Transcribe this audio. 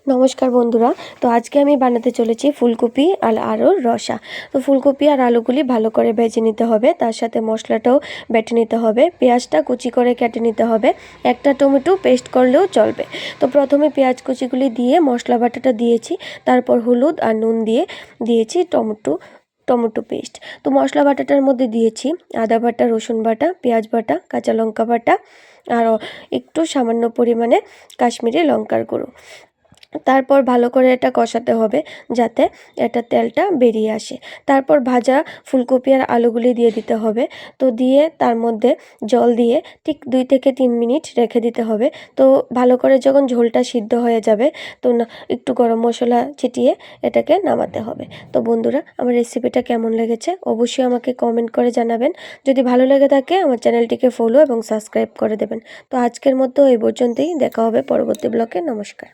নমস্কার বন্ধুরা। তো আজকে আমি বানাতে চলেছি ফুলকপি আর আলুর রসা। তো ফুলকপি আর আলুগুলি ভালো করে ভেজে নিতে হবে, তার সাথে মশলাটাও বেটে নিতে হবে। পেঁয়াজটা কুচি করে কেটে নিতে হবে, একটা টমেটো পেস্ট করলেও চলবে। তো প্রথমে পেঁয়াজ কুচিগুলি দিয়ে মশলা বাটাটা দিয়েছি, তারপর হলুদ আর নুন দিয়ে দিয়েছি টমেটো পেস্ট। তো মশলা বাটাটার মধ্যে দিয়েছি আদা বাটা, রসুন বাটা, পেঁয়াজ বাটা, কাঁচা লঙ্কা বাটা, আরও একটু সামান্য পরিমাণে কাশ্মীরি লঙ্কার গুঁড়ো। তারপর ভালো করে এটা কষাতে হবে যাতে এটা তেলটা বেরিয়ে আসে। তারপর ভাজা ফুলকপি আর আলুগুলি দিয়ে দিতে হবে। তো দিয়ে তার মধ্যে জল দিয়ে ঠিক 2 থেকে 3 মিনিট রেখে দিতে হবে। তো ভালো করে যখন ঝোলটা সিদ্ধ হয়ে যাবে তো একটু গরম মশলা ছিটিয়ে এটাকে নামাতে হবে। তো বন্ধুরা, আমার রেসিপিটা কেমন লেগেছে অবশ্যই আমাকে কমেন্ট করে জানাবেন। যদি ভালো লেগে থাকে আমার চ্যানেলটিকে ফলো এবং সাবস্ক্রাইব করে দেবেন। তো আজকের মতো এই পর্যন্তই, দেখা হবে পরবর্তী ব্লগে। নমস্কার।